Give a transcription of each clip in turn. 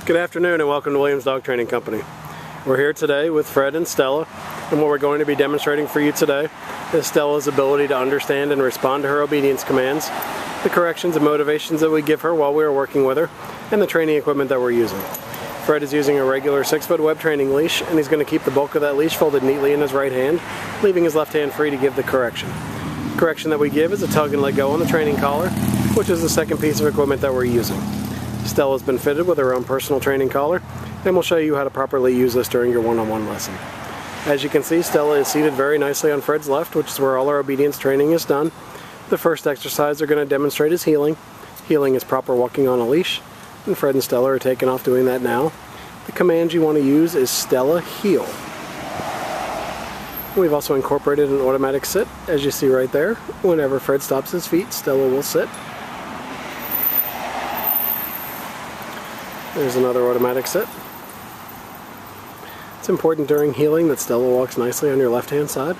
Good afternoon and welcome to Williams Dog Training Company. We're here today with Fred and Stella, and what we're going to be demonstrating for you today is Stella's ability to understand and respond to her obedience commands, the corrections and motivations that we give her while we are working with her, and the training equipment that we're using. Fred is using a regular 6-foot web training leash, and he's going to keep the bulk of that leash folded neatly in his right hand, leaving his left hand free to give the correction. The correction that we give is a tug and let go on the training collar, which is the second piece of equipment that we're using. Stella's been fitted with her own personal training collar, and we'll show you how to properly use this during your one-on-one lesson. As you can see, Stella is seated very nicely on Fred's left, which is where all our obedience training is done. The first exercise they're going to demonstrate is heeling. Heeling is proper walking on a leash, and Fred and Stella are taking off doing that now. The command you want to use is Stella heel. We've also incorporated an automatic sit, as you see right there. Whenever Fred stops his feet, Stella will sit. There's another automatic sit. It's important during heeling that Stella walks nicely on your left-hand side.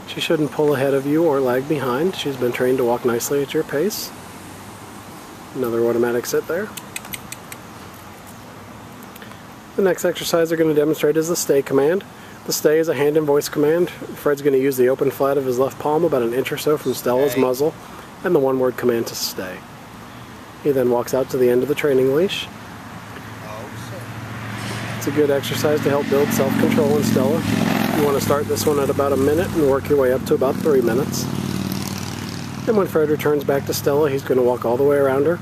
She shouldn't pull ahead of you or lag behind. She's been trained to walk nicely at your pace. Another automatic sit there. The next exercise they're going to demonstrate is the stay command. The stay is a hand and voice command. Fred's going to use the open flat of his left palm about an inch or so from Stella's muzzle and the one-word command to stay. He then walks out to the end of the training leash. It's a good exercise to help build self-control in Stella. You want to start this one at about a minute and work your way up to about 3 minutes. And when Fred returns back to Stella, he's going to walk all the way around her,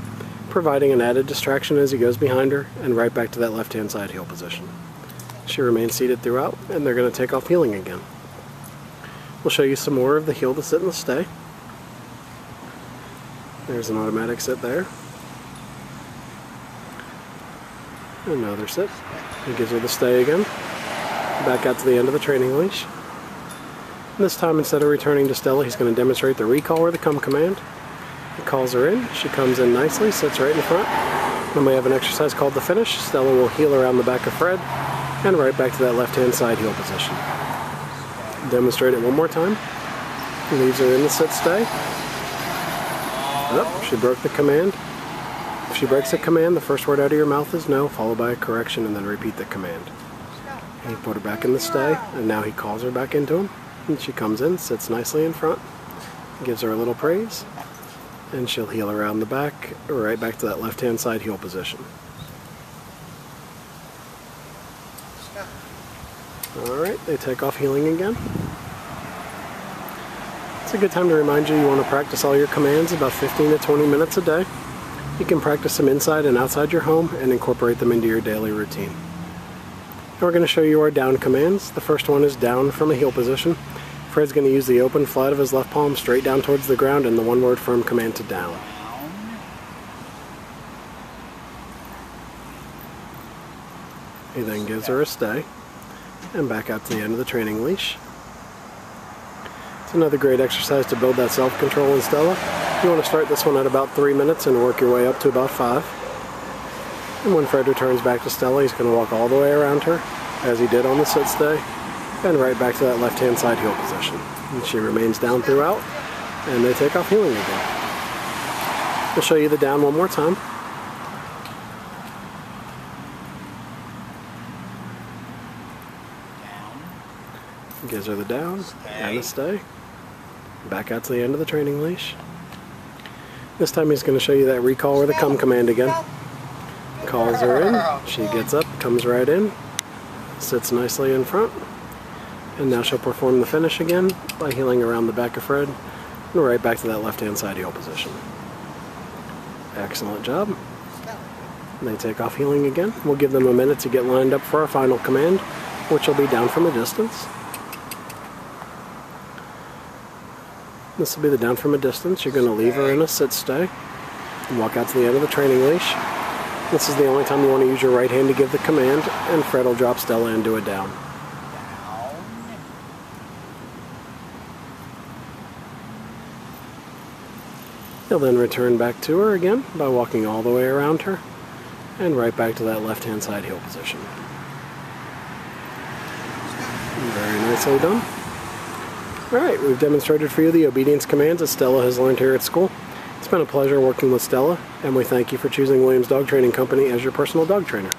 providing an added distraction as he goes behind her and right back to that left-hand side heel position. She remains seated throughout, and they're going to take off heeling again. We'll show you some more of the heel to sit and the stay. There's an automatic sit there. Another sit. He gives her the stay again. Back out to the end of the training leash. And this time, instead of returning to Stella, he's going to demonstrate the recall or the come command. He calls her in. She comes in nicely, sits right in front. Then we have an exercise called the finish. Stella will heel around the back of Fred and right back to that left-hand side heel position. Demonstrate it one more time. He leaves her in the sit stay. Oh, she broke the command. If she breaks the command, the first word out of your mouth is no, followed by a correction, and then repeat the command. He put her back in the stay, and now he calls her back into him. And she comes in, sits nicely in front, gives her a little praise, and she'll heel around the back, right back to that left-hand side heel position. Alright, they take off heeling again. It's a good time to remind you want to practice all your commands about 15 to 20 minutes a day. You can practice them inside and outside your home and incorporate them into your daily routine. Now we're going to show you our down commands. The first one is down from a heel position. Fred's going to use the open flat of his left palm straight down towards the ground and the one-word firm command to down. He then gives her a stay and back out to the end of the training leash. It's another great exercise to build that self-control in Stella. You want to start this one at about 3 minutes and work your way up to about 5. And when Fred returns back to Stella, he's going to walk all the way around her, as he did on the sit stay, and right back to that left-hand side heel position. And she remains down throughout, and they take off heeling again. We'll show you the down one more time. Gives her the down and the stay. Back out to the end of the training leash. This time he's going to show you that recall or the come command again. Calls her in, she gets up, comes right in, sits nicely in front, and now she'll perform the finish again by heeling around the back of Fred and right back to that left-hand side heel position. Excellent job. And they take off heeling again. We'll give them a minute to get lined up for our final command, which will be down from a distance. This will be the down from a distance. You're going to leave her in a sit stay and walk out to the end of the training leash. This is the only time you want to use your right hand to give the command, and Fred will drop Stella into a down. He'll then return back to her again by walking all the way around her and right back to that left-hand side heel position. Very nicely done. Alright, we've demonstrated for you the obedience commands that Stella has learned here at school. It's been a pleasure working with Stella, and we thank you for choosing Williams Dog Training Company as your personal dog trainer.